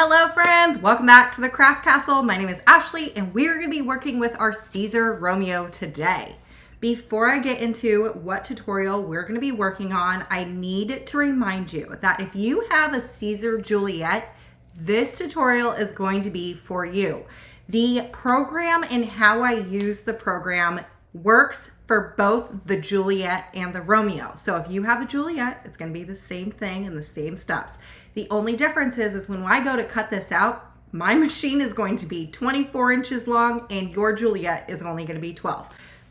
Hello friends, welcome back to the Craft Castle. My name is Ashley and we're going to be working with our Siser Romeo today. Before I get into what tutorial we're going to be working on, I need to remind you that if you have a Siser Juliet, this tutorial is going to be for you. The program and how I use the program works for both the Juliet and the Romeo. So if you have a Juliet, it's going to be the same thing and the same steps. The only difference is when I go to cut this out, my machine is going to be 24 inches long and your Juliet is only going to be 12.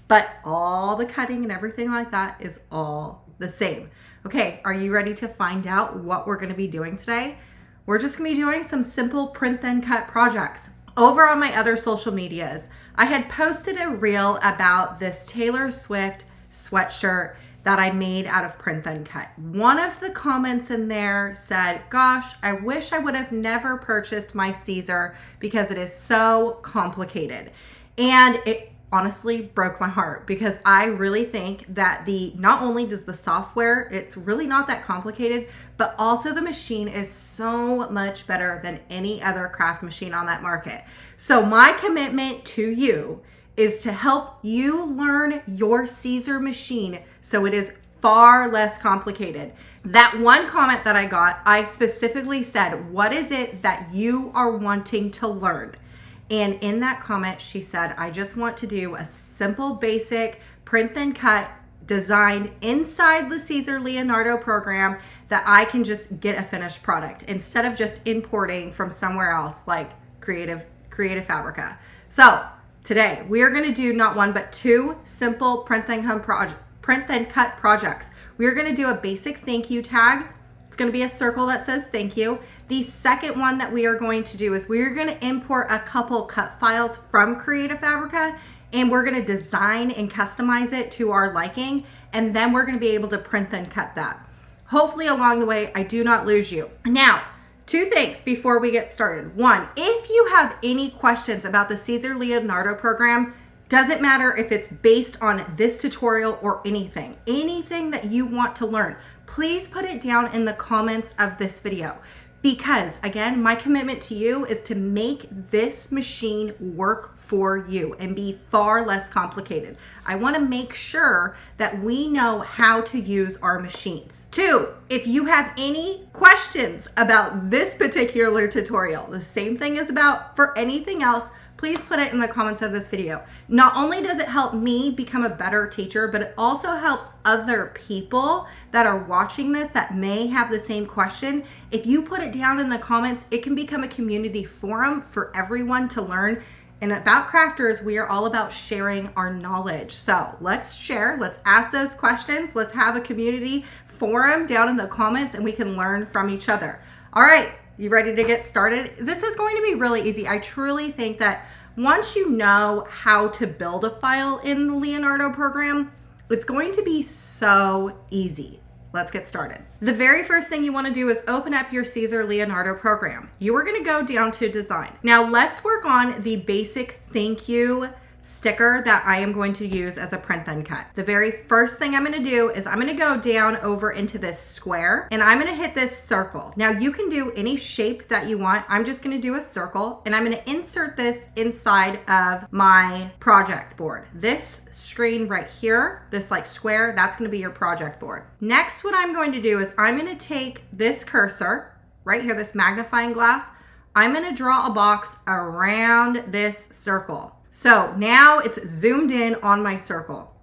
But all the cutting and everything like that is all the same. Okay, are you ready to find out what we're going to be doing today? We're just going to be doing some simple print then cut projects. Over on my other social medias, I had posted a reel about this Taylor Swift sweatshirt that I made out of print then cut. One of the comments in there said, gosh, I wish I would have never purchased my Siser because it is so complicated. And it honestly broke my heart because I really think that not only does the software, it's really not that complicated, but also the machine is so much better than any other craft machine on that market. So my commitment to you is to help you learn your Siser machine so it is far less complicated. That one comment that I got, I specifically said, what is it that you are wanting to learn? And in that comment, she said, I just want to do a simple, basic print then cut designed inside the Siser Leonardo program that I can just get a finished product instead of just importing from somewhere else like Creative Fabrica. So today we are going to do not one, but two simple print then cut projects. We are going to do a basic thank you tag. It's going to be a circle that says thank you. The second one that we are going to do is we're going to import a couple cut files from Creative Fabrica and we're going to design and customize it to our liking. And then we're going to be able to print then cut that. Hopefully along the way, I do not lose you. Now, two things before we get started. One, if you have any questions about the Siser Leonardo program, doesn't matter if it's based on this tutorial or anything that you want to learn, please put it down in the comments of this video. Because again, my commitment to you is to make this machine work for you and be far less complicated. I want to make sure that we know how to use our machines. Two, if you have any questions about this particular tutorial, the same thing is about for anything else, please put it in the comments of this video. Not only does it help me become a better teacher, but it also helps other people that are watching this that may have the same question. If you put it down in the comments, it can become a community forum for everyone to learn. And about crafters, we are all about sharing our knowledge. So let's share, let's ask those questions. Let's have a community forum down in the comments and we can learn from each other. All right. You ready to get started? This is going to be really easy. I truly think that once you know how to build a file in the Leonardo program, it's going to be so easy. Let's get started. The very first thing you want to do is open up your Siser Leonardo program. You are going to go down to design. Now let's work on the basic thank you sticker that I am going to use as a print then cut. The very first thing I'm going to do is I'm going to go down over into this square and I'm going to hit this circle. Now you can do any shape that you want. I'm just going to do a circle and I'm going to insert this inside of my project board. This screen right here, this like square, that's going to be your project board. Next, what I'm going to do is I'm going to take this cursor right here, this magnifying glass. I'm going to draw a box around this circle. So now it's zoomed in on my circle.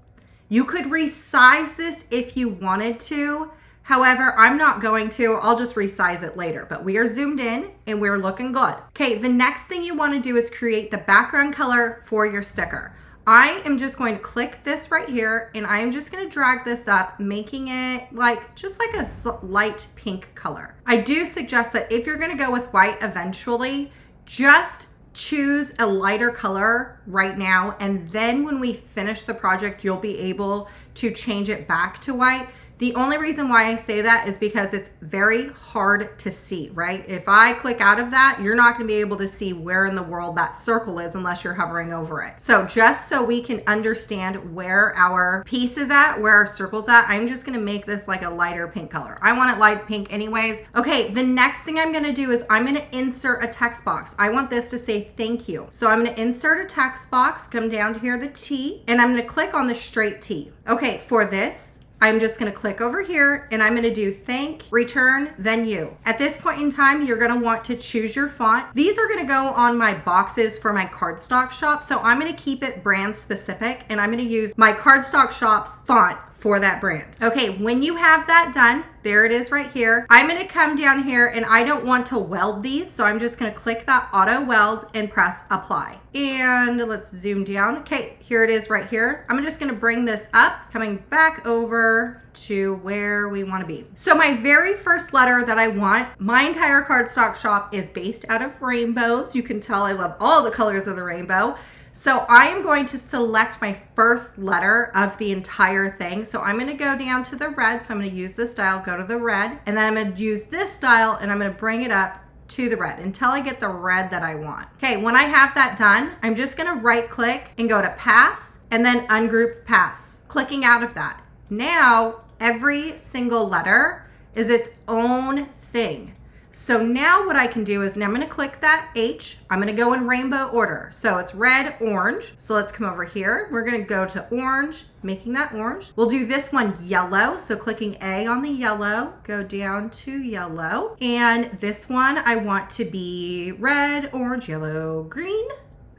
You could resize this if you wanted to. However, I'm not going to. I'll just resize it later, but we are zoomed in and we're looking good. Okay, the next thing you want to do is create the background color for your sticker. I am just going to click this right here and I am just going to drag this up, making it just like a light pink color. I do suggest that if you're going to go with white eventually, just choose a lighter color right now, and then when we finish the project, you'll be able to change it back to white. The only reason why I say that is because it's very hard to see, right? If I click out of that, you're not going to be able to see where in the world that circle is unless you're hovering over it. So just so we can understand where our piece is at, where our circle's at, I'm just going to make this like a lighter pink color. I want it light pink anyways. Okay, the next thing I'm going to do is I'm going to insert a text box. I want this to say thank you. So I'm going to insert a text box, come down to here, the T, and I'm going to click on the straight T. Okay, for this, I'm just going to click over here and I'm going to do thank, return, then you. At this point in time, you're going to want to choose your font. These are going to go on my boxes for my cardstock shop. So I'm going to keep it brand specific and I'm going to use my cardstock shop's font for that brand. Okay, when you have that done, there it is right here. I'm gonna come down here and I don't want to weld these, so I'm just gonna click that Auto Weld and press apply. And let's zoom down. Okay, here it is right here. I'm just gonna bring this up, coming back over to where we want to be. So my very first letter that I want, my entire cardstock shop is based out of rainbows. You can tell I love all the colors of the rainbow. So I am going to select my first letter of the entire thing. So I'm going to go down to the red. So I'm going to use this dial, go to the red, and then I'm going to use this dial and I'm going to bring it up to the red until I get the red that I want. Okay, when I have that done, I'm just going to right click and go to pass and then ungroup paths, clicking out of that. Now, every single letter is its own thing. So now what I can do is, now I'm going to click that H. I'm going to go in rainbow order. So it's red, orange. So let's come over here. We're going to go to orange, making that orange. We'll do this one yellow. So clicking A on the yellow, go down to yellow. And this one I want to be red, orange, yellow, green.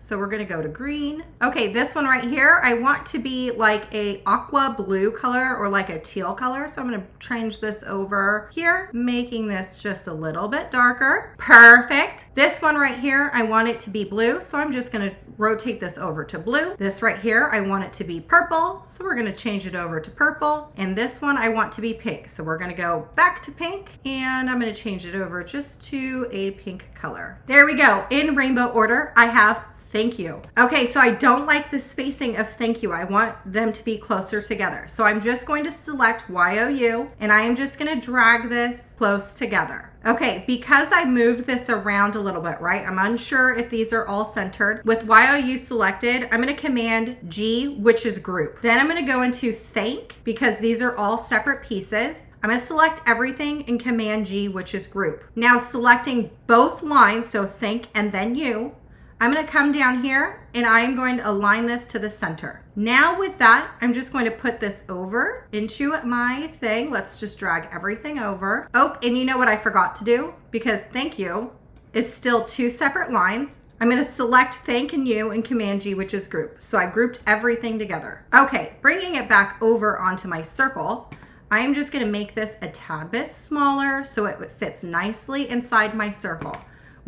So we're gonna go to green. Okay, this one right here, I want to be like a aqua blue color or like a teal color. So I'm gonna change this over here, making this just a little bit darker. Perfect. This one right here, I want it to be blue. So I'm just gonna rotate this over to blue. This right here, I want it to be purple. So we're gonna change it over to purple. And this one I want to be pink. So we're gonna go back to pink and I'm gonna change it over just to a pink color. There we go. In rainbow order, I have thank you. Okay, so I don't like the spacing of thank you. I want them to be closer together. So I'm just going to select YOU and I am just going to drag this close together. Okay, because I moved this around a little bit, right? I'm unsure if these are all centered. With YOU selected, I'm going to command G, which is group. Then I'm going to go into thank because these are all separate pieces. I'm going to select everything and command G, which is group. Now selecting both lines, so thank and then you, I'm going to come down here and I am going to align this to the center. Now with that, I'm just going to put this over into my thing. Let's just drag everything over. Oh, and you know what I forgot to do? Because thank you is still two separate lines. I'm going to select thank and you and command G, which is group. So I grouped everything together. Okay, bringing it back over onto my circle, I am just going to make this a tad bit smaller so it fits nicely inside my circle.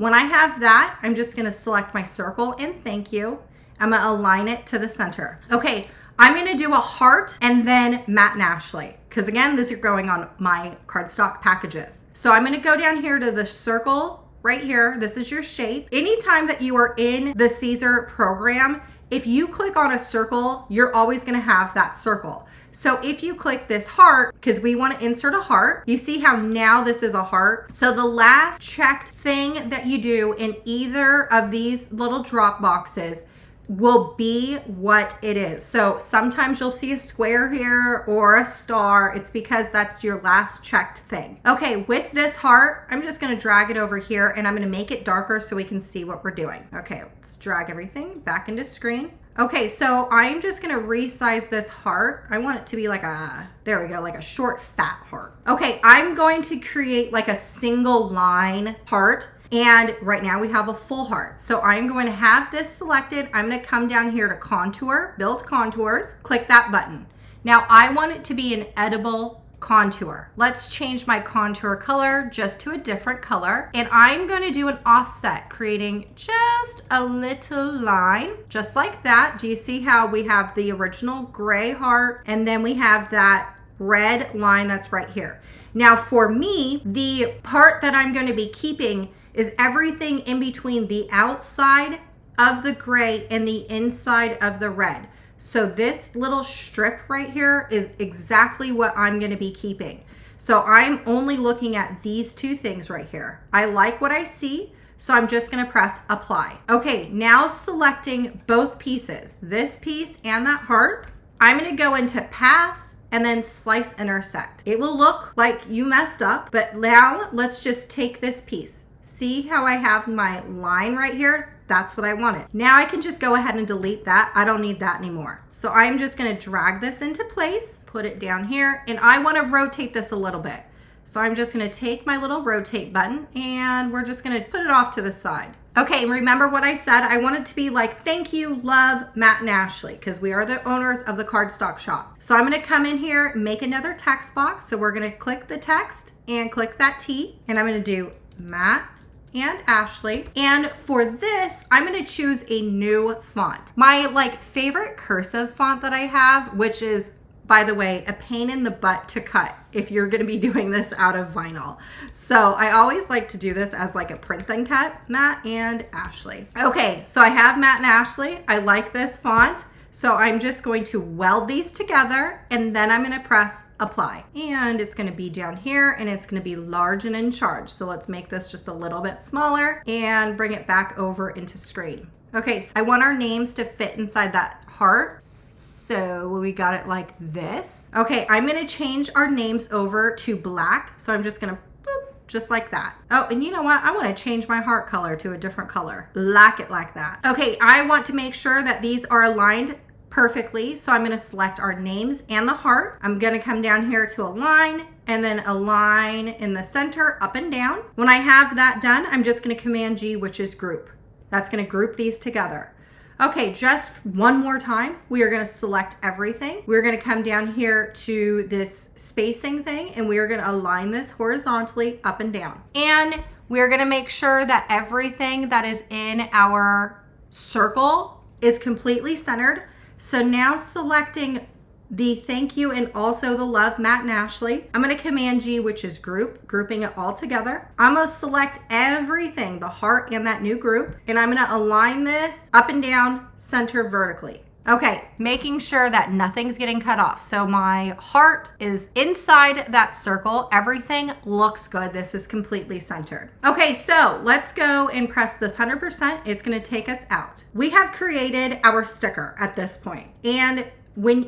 When I have that, I'm just gonna select my circle and thank you. I'm gonna align it to the center. Okay, I'm gonna do a heart and then Matt and Ashley, because again, these are going on my cardstock packages. So I'm gonna go down here to the circle right here. This is your shape. Anytime that you are in the Siser program, if you click on a circle, you're always gonna have that circle. So if you click this heart, because we want to insert a heart, you see how now this is a heart. So the last checked thing that you do in either of these little drop boxes will be what it is. So sometimes you'll see a square here or a star. It's because that's your last checked thing. Okay, with this heart, I'm just going to drag it over here and I'm going to make it darker so we can see what we're doing. Okay, let's drag everything back into screen. Okay, so I'm just gonna resize this heart. I want it to be like a, there we go, like a short, fat heart. Okay, I'm going to create like a single line heart. And right now we have a full heart. So I'm going to have this selected. I'm gonna come down here to contour, build contours, click that button. Now I want it to be an editable contour. Let's change my contour color just to a different color. And I'm going to do an offset, creating just a little line, just like that. Do you see how we have the original gray heart and then we have that red line that's right here? Now for me, the part that I'm going to be keeping is everything in between the outside of the gray and the inside of the red. So this little strip right here is exactly what I'm going to be keeping. So I'm only looking at these two things right here. I like what I see, so I'm just going to press apply. Okay, now selecting both pieces, this piece and that heart, I'm going to go into pass and then slice intersect. It will look like you messed up, but now let's just take this piece. See how I have my line right here? That's what I wanted. Now I can just go ahead and delete that. I don't need that anymore. So I'm just gonna drag this into place, put it down here, and I wanna rotate this a little bit. So I'm just gonna take my little rotate button and we're just gonna put it off to the side. Okay, remember what I said? I want it to be like, thank you, love, Matt and Ashley, because we are the owners of the cardstock shop. So I'm gonna come in here, make another text box. So we're gonna click the text and click that T, and I'm gonna do Matt and Ashley. And for this, I'm gonna choose a new font. My favorite cursive font that I have, which is, by the way, a pain in the butt to cut if you're gonna be doing this out of vinyl. So I always like to do this as like a print then cut, Matt and Ashley. Okay, so I have Matt and Ashley. I like this font. So I'm just going to weld these together and then I'm gonna press apply. And it's gonna be down here and it's gonna be large and in charge. So let's make this just a little bit smaller and bring it back over into screen. Okay, so I want our names to fit inside that heart. So we got it like this. Okay, I'm gonna change our names over to black. So I'm just gonna boop, just like that. Oh, and you know what? I wanna change my heart color to a different color. Like it like that. Okay, I want to make sure that these are aligned perfectly. So I'm gonna select our names and the heart. I'm gonna come down here to align and then align in the center up and down. When I have that done, I'm just gonna Command G, which is group. That's gonna group these together. Okay, just one more time, we are gonna select everything. We're gonna come down here to this spacing thing and we are gonna align this horizontally up and down. And we're gonna make sure that everything that is in our circle is completely centered. So now selecting the thank you and also the love, Matt and Ashley, I'm gonna Command G, which is group, grouping it all together. I'm gonna select everything, the heart and that new group, and I'm gonna align this up and down, center vertically. Okay, making sure that nothing's getting cut off. So my heart is inside that circle. Everything looks good. This is completely centered. Okay, so let's go and press this 100%. It's gonna take us out. We have created our sticker at this point. And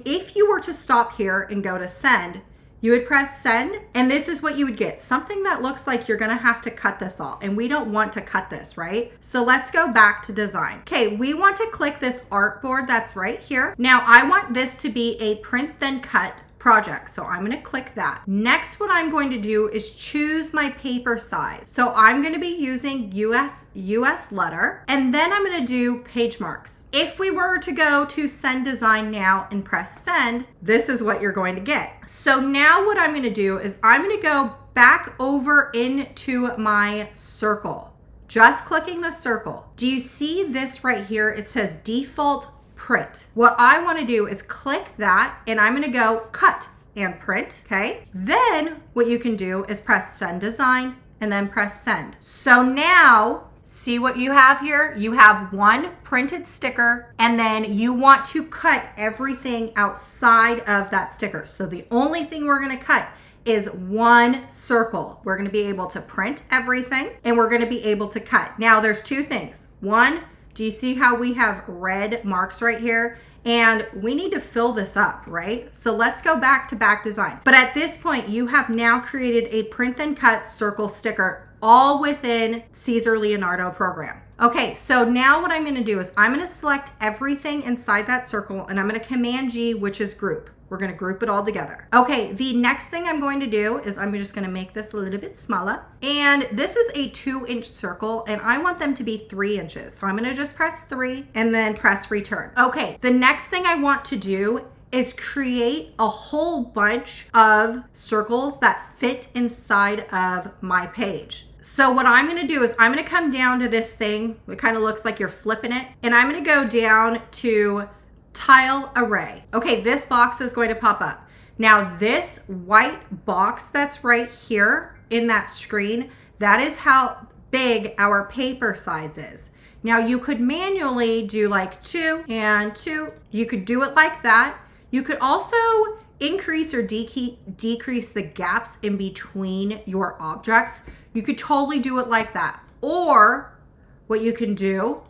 if you were to stop here and go to send, you would press send, and this is what you would get. Something that looks like you're gonna have to cut this all, and we don't want to cut this, right? So let's go back to design. Okay, we want to click this artboard that's right here. Now I want this to be a print then cut project. So I'm gonna click that. Next, what I'm going to do is choose my paper size. So I'm gonna be using US letter, and then I'm gonna do page marks. If we were to go to send design now and press send, this is what you're going to get. So now what I'm gonna do is I'm gonna go back over into my circle. Just clicking the circle. Do you see this right here? It says default print. What I want to do is click that and I'm going to go cut and print. Okay. Then what you can do is press send design and then press send. So now see what you have here? You have one printed sticker and then you want to cut everything outside of that sticker. So the only thing we're going to cut is one circle. We're going to be able to print everything and we're going to be able to cut. Now there's two things. One, do you see how we have red marks right here? And we need to fill this up, right? So let's go back to back design. But at this point, you have now created a print and cut circle sticker all within Siser Leonardo program. Okay, so now what I'm gonna do is I'm gonna select everything inside that circle and I'm gonna Command G, which is group. We're gonna group it all together. Okay, the next thing I'm going to do is I'm just gonna make this a little bit smaller. And this is a 2-inch circle and I want them to be 3 inches. So I'm gonna just press 3 and then press return. Okay, the next thing I want to do is create a whole bunch of circles that fit inside of my page. So what I'm gonna do is I'm gonna come down to this thing. It kind of looks like you're flipping it. And I'm gonna go down to tile array. Okay, this box is going to pop up. Now this white box that's right here in that screen, that is how big our paper size is. Now you could manually do like 2 and 2. You could do it like that. You could also increase or decrease the gaps in between your objects. You could totally do it like that. Or what you can do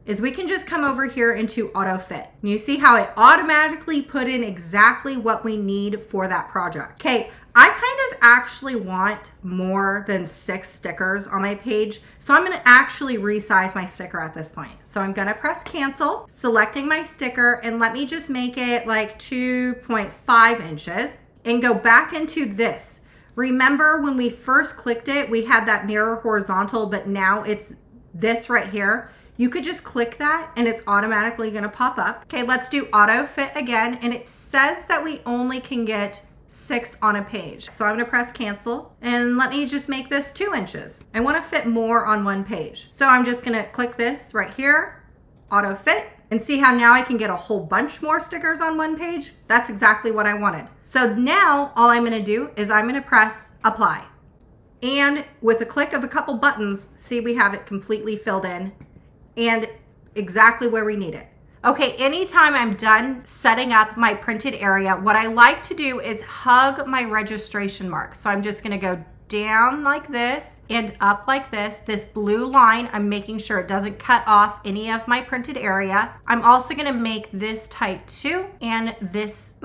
is we can just come over here into Auto Fit. And you see how it automatically put in exactly what we need for that project. Okay, I kind of actually want more than 6 stickers on my page. So I'm gonna actually resize my sticker at this point. So I'm gonna press cancel, selecting my sticker, and let me just make it like 2.5 inches and go back into this. Remember when we first clicked it, we had that mirror horizontal, but now it's this right here. You could just click that and it's automatically gonna pop up. Okay, let's do Auto Fit again. And it says that we only can get 6 on a page. So I'm gonna press cancel and let me just make this 2 inches. I wanna fit more on one page. So I'm just gonna click this right here, Auto Fit, and see how now I can get a whole bunch more stickers on one page? That's exactly what I wanted. So now all I'm gonna do is I'm gonna press apply. And with a click of a couple buttons, see we have it completely filled in and exactly where we need it. Okay, anytime I'm done setting up my printed area, what I like to do is hug my registration mark. So I'm just gonna go down like this and up like this. This blue line, I'm making sure it doesn't cut off any of my printed area. I'm also gonna make this tight too, and this,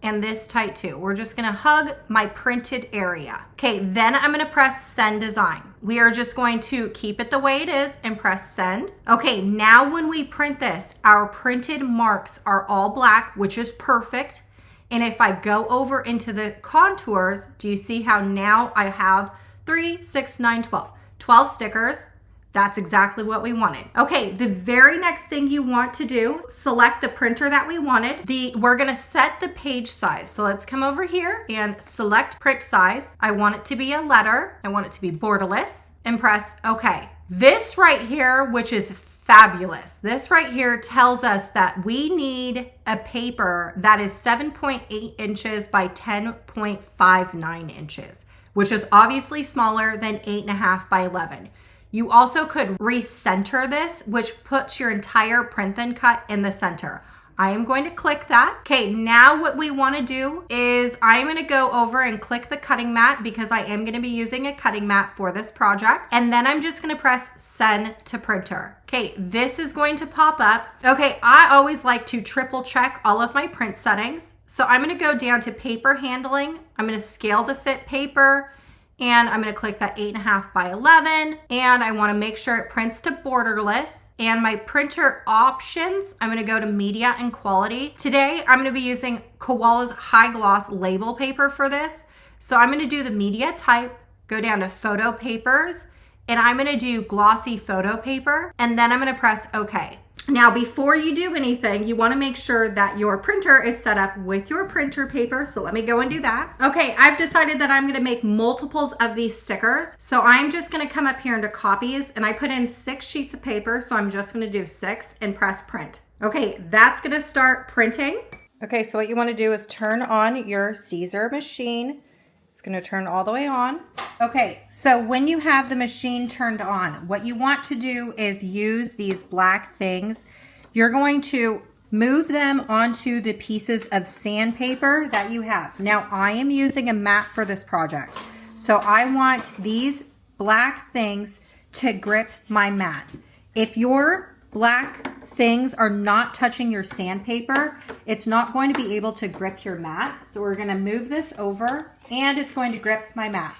and this tight too. We're just gonna hug my printed area. Okay, then I'm gonna press send design. We are just going to keep it the way it is and press send. Okay, now when we print this, our printed marks are all black, which is perfect. And if I go over into the contours, do you see how now I have 3, 6, 9, 12. 12 stickers. That's exactly what we wanted. Okay, the very next thing you want to do, select the printer that we wanted. We're gonna set the page size. So let's come over here and select print size. I want it to be a letter. I want it to be borderless and press OK. This right here, which is fabulous. This right here tells us that we need a paper that is 7.8 inches by 10.59 inches, which is obviously smaller than 8.5 by 11. You also could recenter this, which puts your entire print then cut in the center. I am going to click that. Okay, now what we want to do is I'm going to go over and click the cutting mat because I am going to be using a cutting mat for this project. And then I'm just going to press send to printer. Okay, this is going to pop up. Okay, I always like to triple check all of my print settings. So I'm going to go down to paper handling. I'm going to scale to fit paper. And I'm gonna click that 8.5 by 11. And I wanna make sure it prints to borderless. And my printer options, I'm gonna go to media and quality. Today, I'm gonna be using Koala's high gloss label paper for this. So I'm gonna do the media type, go down to photo papers, and I'm gonna do glossy photo paper. And then I'm gonna press OK. Now, before you do anything, you want to make sure that your printer is set up with your printer paper. So let me go and do that. Okay, I've decided that I'm going to make multiples of these stickers. So I'm just going to come up here into copies and I put in 6 sheets of paper. So I'm just going to do 6 and press print. Okay, that's going to start printing. Okay, so what you want to do is turn on your Siser machine. It's going to turn all the way on. Okay, so when you have the machine turned on, what you want to do is use these black things. You're going to move them onto the pieces of sandpaper that you have. Now, I am using a mat for this project. So I want these black things to grip my mat. If your black things are not touching your sandpaper, it's not going to be able to grip your mat. So we're going to move this over and it's going to grip my mat.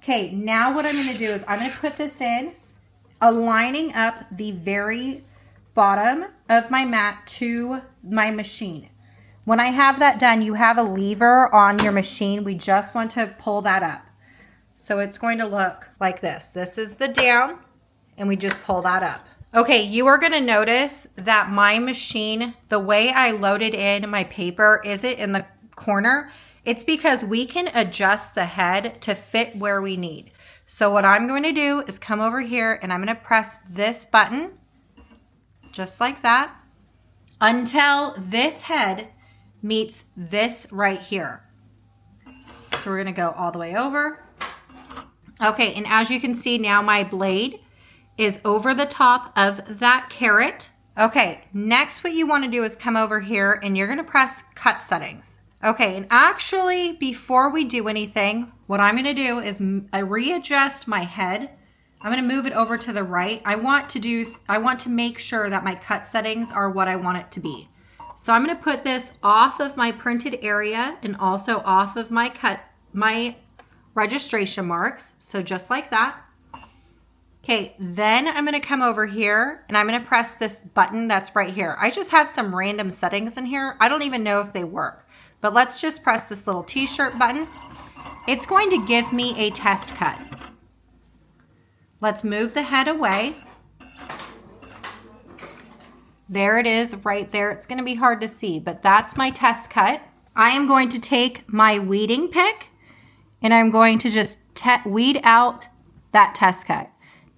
Okay, now what I'm going to do is I'm going to put this in, aligning up the very bottom of my mat to my machine. When I have that done, you have a lever on your machine. We just want to pull that up. So it's going to look like this. This is the down, and we just pull that up. Okay, you are going to notice that my machine, the way I loaded in my paper isn't in the corner. It's because we can adjust the head to fit where we need. So what I'm going to do is come over here and I'm going to press this button, just like that, until this head meets this right here. So we're going to go all the way over. Okay, and as you can see now, my blade is over the top of that caret. Okay, next what you want to do is come over here and you're going to press cut settings. Okay, and actually before we do anything, what I'm going to do is readjust my head. I'm going to move it over to the right. I want to make sure that my cut settings are what I want it to be. So I'm going to put this off of my printed area and also off of my registration marks. So just like that. Okay, then I'm going to come over here and I'm going to press this button that's right here. I just have some random settings in here. I don't even know if they work, but let's just press this little t-shirt button. It's going to give me a test cut. Let's move the head away. There it is right there. It's going to be hard to see, but that's my test cut. I am going to take my weeding pick and I'm going to just weed out that test cut.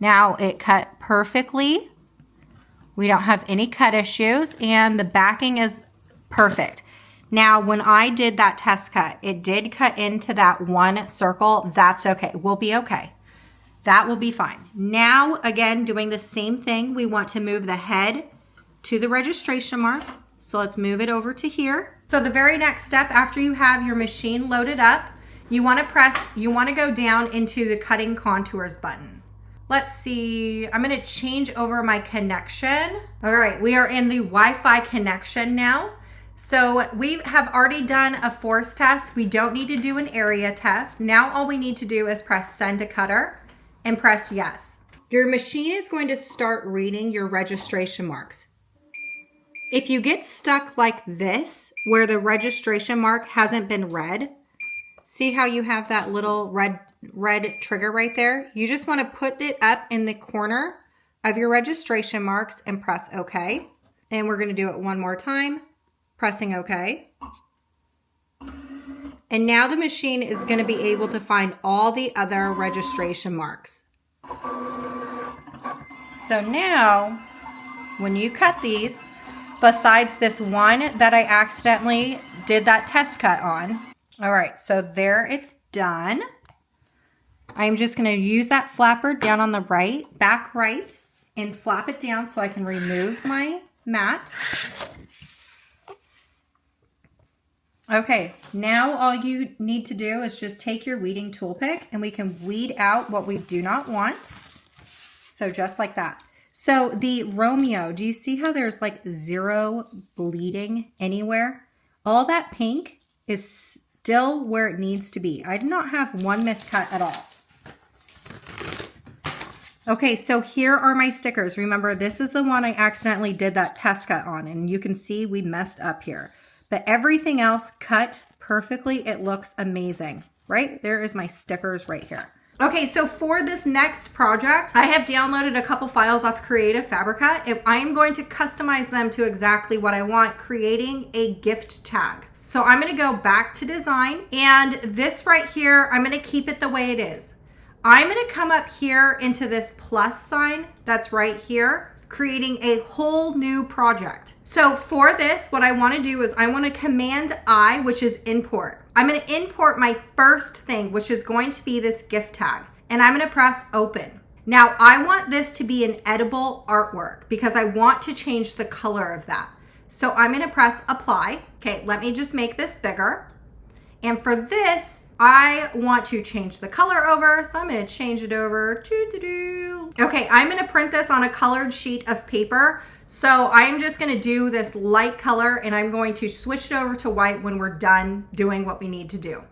Now it cut perfectly. We don't have any cut issues and the backing is perfect. Now when I did that test cut, it did cut into that one circle. That's okay. We'll be okay. That will be fine. Now again, doing the same thing, we want to move the head to the registration mark. So let's move it over to here. So the very next step after you have your machine loaded up, you want to go down into the cutting contours button. Let's see, I'm going to change over my connection. All right, we are in the Wi-Fi connection now. So we have already done a force test. We don't need to do an area test. Now all we need to do is press send to cutter and press yes. Your machine is going to start reading your registration marks. If you get stuck like this, where the registration mark hasn't been read, see how you have that little red trigger right there? You just want to put it up in the corner of your registration marks and press OK. And we're going to do it one more time, pressing OK. And now the machine is going to be able to find all the other registration marks. So now, when you cut these, besides this one that I accidentally did that test cut on. All right, so there it's done. I'm just gonna use that flapper down on the right, back right, and flap it down so I can remove my mat. Okay, now all you need to do is just take your weeding tool pick and we can weed out what we do not want. So just like that. So the Romeo, do you see how there's like zero bleeding anywhere? All that pink is still where it needs to be. I did not have one miscut at all. Okay, so here are my stickers. Remember, this is the one I accidentally did that test cut on, and you can see we messed up here. But everything else cut perfectly. It looks amazing, right? There is my stickers right here. Okay, so for this next project, I have downloaded a couple files off Creative Fabrica, and I am going to customize them to exactly what I want, creating a gift tag. So I'm gonna go back to design, and this right here, I'm gonna keep it the way it is. I'm gonna come up here into this plus sign that's right here, creating a whole new project. So for this, what I wanna do is I wanna Command I, which is import. I'm gonna import my first thing, which is going to be this gift tag, and I'm gonna press open. Now I want this to be an edible artwork because I want to change the color of that. So I'm gonna press apply. Okay, let me just make this bigger. And for this, I want to change the color over, so I'm gonna change it over. Okay, I'm gonna print this on a colored sheet of paper. So I'm just gonna do this light color and I'm going to switch it over to white when we're done doing what we need to do.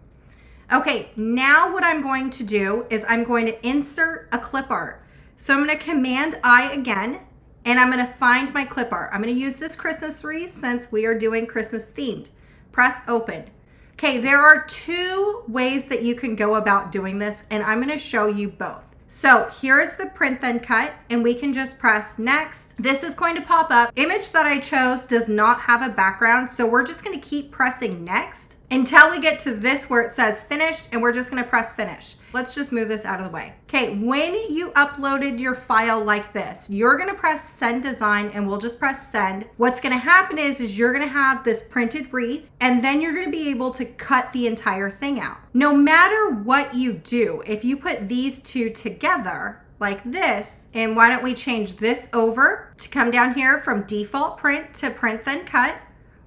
Okay, now what I'm going to do is I'm going to insert a clip art. So I'm gonna Command I again, and I'm gonna find my clip art. I'm gonna use this Christmas wreath since we are doing Christmas themed. Press open. Okay, there are two ways that you can go about doing this, and I'm gonna show you both. So here's the print then cut, and we can just press next. This is going to pop up. Image that I chose does not have a background, so we're just gonna keep pressing next until we get to this where it says finished, and we're just gonna press finish. Let's just move this out of the way. Okay, when you uploaded your file like this, you're gonna press send design, and we'll just press send. What's gonna happen is you're gonna have this printed wreath, and then you're gonna be able to cut the entire thing out. No matter what you do, if you put these two together, like this. And why don't we change this over to come down here from default print to print then cut.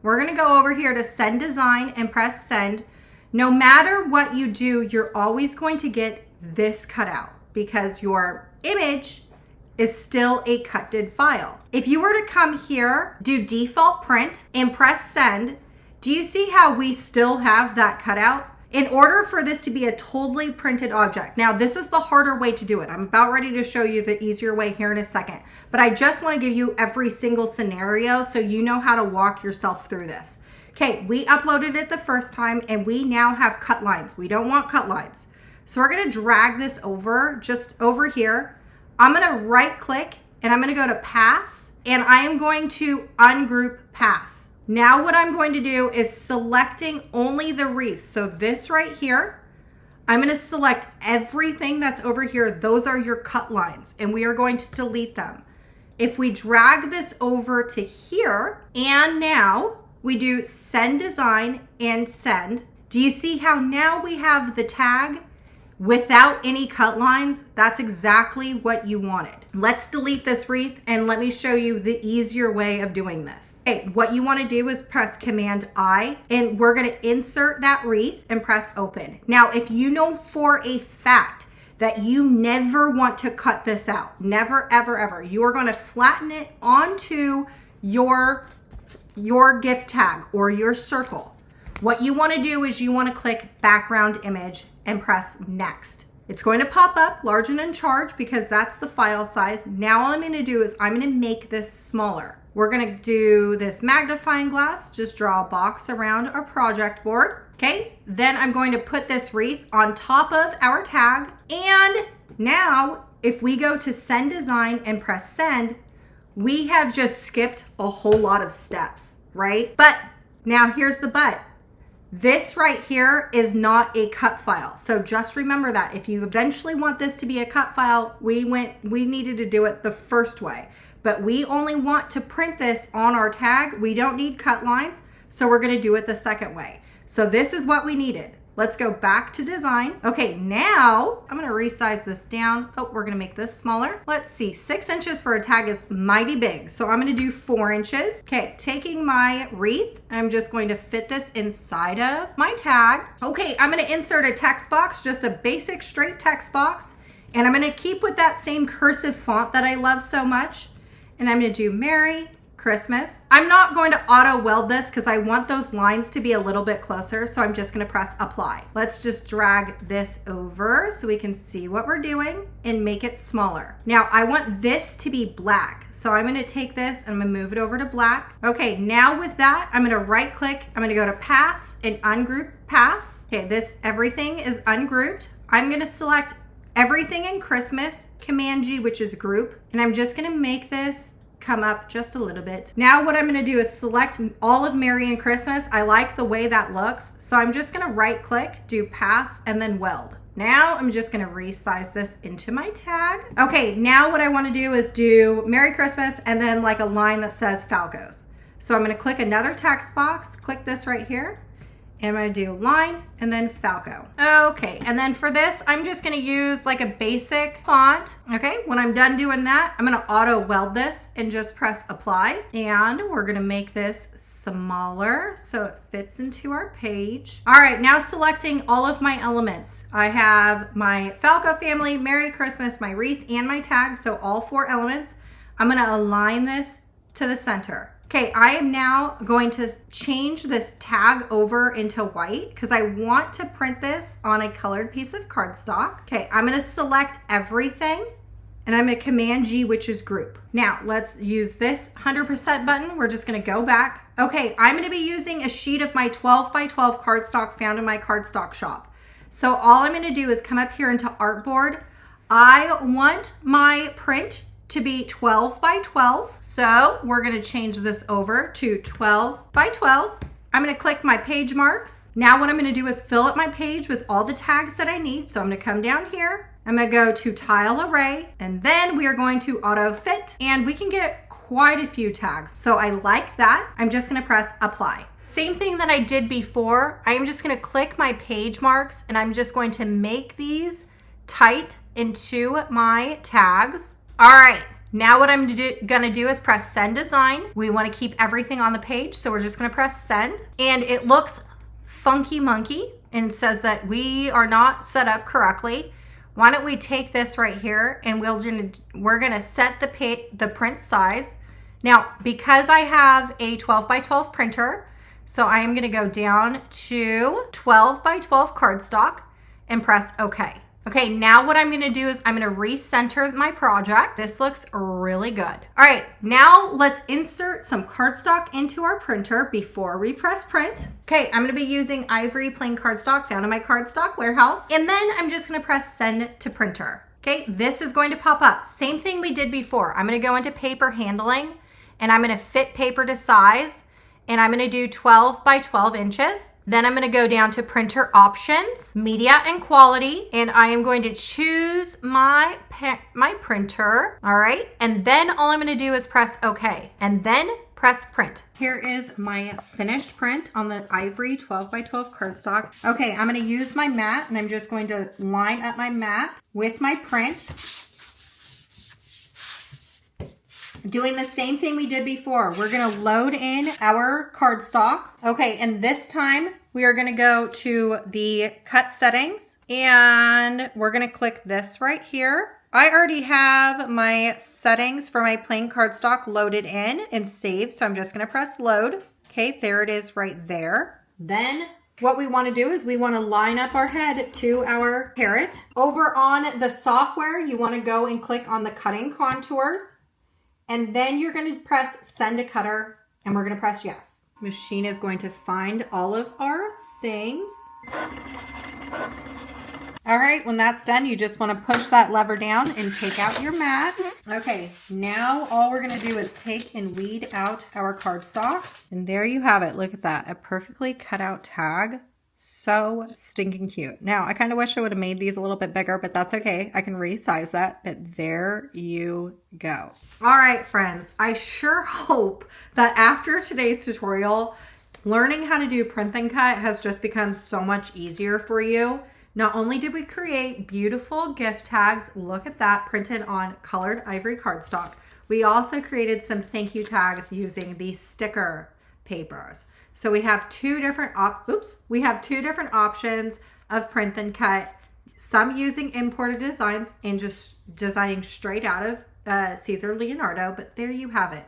We're gonna go over here to send design and press send. No matter what you do, you're always going to get this cutout because your image is still a cutted file. If you were to come here, do default print and press send, do you see how we still have that cutout? In order for this to be a totally printed object, now this is the harder way to do it. I'm about ready to show you the easier way here in a second, but I just want to give you every single scenario so you know how to walk yourself through this. Okay, we uploaded it the first time and we now have cut lines. We don't want cut lines. So we're gonna drag this over, just over here. I'm gonna right click and I'm gonna go to paths and I am going to ungroup paths. Now what I'm going to do is selecting only the wreath. So this right here, I'm gonna select everything that's over here. Those are your cut lines and we are going to delete them. If we drag this over to here and now we do send design and send, do you see how now we have the tag without any cut lines? That's exactly what you wanted. Let's delete this wreath and let me show you the easier way of doing this. Okay, what you want to do is press Command I and we're going to insert that wreath and press open. Now, if you know for a fact that you never want to cut this out, never, ever, ever, you are going to flatten it onto your gift tag or your circle. What you want to do is you want to click background image and press next. It's going to pop up large and in charge because that's the file size. Now all I'm going to do is I'm going to make this smaller. We're going to do this magnifying glass, just draw a box around our project board. Okay, then I'm going to put this wreath on top of our tag. And now if we go to send design and press send, we have just skipped a whole lot of steps, right? But now here's the but. This right here is not a cut file. So just remember that if you eventually want this to be a cut file, we needed to do it the first way, but we only want to print this on our tag. We don't need cut lines. So we're going to do it the second way. So this is what we needed. Let's go back to design. Okay, now I'm going to resize this down. Oh, we're going to make this smaller. Let's see, 6 inches for a tag is mighty big. So I'm going to do 4 inches. Okay, taking my wreath, I'm just going to fit this inside of my tag. Okay, I'm going to insert a text box, just a basic straight text box. And I'm going to keep with that same cursive font that I love so much. And I'm going to do Merry Christmas. I'm not going to auto weld this because I want those lines to be a little bit closer. So I'm just going to press apply. Let's just drag this over so we can see what we're doing and make it smaller. Now I want this to be black. So I'm going to take this and I'm going to move it over to black. Okay, now with that, I'm going to right click. I'm going to go to paths and ungroup paths. Okay, everything is ungrouped. I'm going to select everything in Christmas, Command G, which is group. And I'm just going to make this come up just a little bit. Now what I'm going to do is select all of Merry and Christmas. I like the way that looks. So I'm just going to right click, do paths and then weld. Now I'm just going to resize this into my tag. Okay, now what I want to do is do Merry Christmas and then like a line that says Falcos. So I'm going to click another text box, click this right here. And I'm going to do line and then Falco. Okay, and then for this, I'm just going to use like a basic font. Okay, when I'm done doing that, I'm going to auto weld this and just press apply. And we're going to make this smaller so it fits into our page. All right, now selecting all of my elements. I have my Falco family, Merry Christmas, my wreath, and my tag. So all 4 elements. I'm going to align this to the center. Okay, I am now going to change this tag over into white because I want to print this on a colored piece of cardstock. Okay, I'm going to select everything and I'm going to Command G, which is group. Now let's use this 100% button. We're just going to go back. Okay, I'm going to be using a sheet of my 12 by 12 cardstock found in my cardstock shop. So all I'm going to do is come up here into artboard. I want my print to be 12 by 12. So we're going to change this over to 12 by 12. I'm going to click my page marks. Now what I'm going to do is fill up my page with all the tags that I need. So I'm going to come down here. I'm going to go to tile array and then we are going to auto fit and we can get quite a few tags. So I like that. I'm just going to press apply. Same thing that I did before. I am just going to click my page marks and I'm just going to make these tight into my tags. All right, now what I'm gonna do is press send design. We wanna keep everything on the page, so we're just gonna press send. And it looks funky monkey and says that we are not set up correctly. Why don't we take this right here and we're gonna set the print size. Now, because I have a 12 by 12 printer, so I am gonna go down to 12 by 12 cardstock and press OK. Okay, now what I'm gonna do is I'm gonna recenter my project. This looks really good. All right, now let's insert some cardstock into our printer before we press print. Okay, I'm gonna be using ivory plain cardstock found in my cardstock warehouse. And then I'm just gonna press send to printer. Okay, this is going to pop up. Same thing we did before. I'm gonna go into paper handling and I'm gonna fit paper to size. And I'm gonna do 12 by 12 inches. Then I'm gonna go down to printer options, media and quality, and I am going to choose my printer, all right? And then all I'm gonna do is press OK, and then press print. Here is my finished print on the ivory 12 by 12 cardstock. Okay, I'm gonna use my mat, and I'm just going to line up my mat with my print. Doing the same thing we did before. We're gonna load in our cardstock. Okay, and this time we are gonna go to the cut settings and we're gonna click this right here. I already have my settings for my plain cardstock loaded in and saved, so I'm just gonna press load. Okay, there it is right there. Then what we want to do is we want to line up our head to our carrot. Over on the software, you want to go and click on the cutting contours. And then you're going to press send to cutter and we're going to press yes. Machine is going to find all of our things. All right, when that's done, you just want to push that lever down and take out your mat. Okay, now all we're going to do is take and weed out our cardstock. And there you have it. Look at that, a perfectly cut out tag. So stinking cute. Now, I kind of wish I would have made these a little bit bigger, but that's okay. I can resize that, but there you go. All right, friends, I sure hope that after today's tutorial, learning how to do print and cut has just become so much easier for you. Not only did we create beautiful gift tags, look at that, printed on colored ivory cardstock, we also created some thank you tags using these sticker papers. So we have two different options of print and cut, some using imported designs and just designing straight out of Siser Leonardo, but there you have it.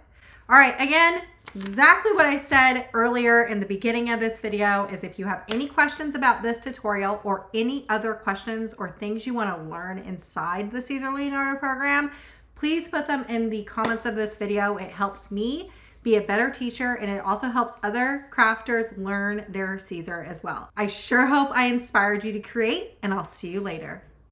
All right, again, exactly what I said earlier in the beginning of this video is if you have any questions about this tutorial or any other questions or things you want to learn inside the Siser Leonardo program, please put them in the comments of this video. It helps me be a better teacher, and it also helps other crafters learn their Siser as well. I sure hope I inspired you to create, and I'll see you later.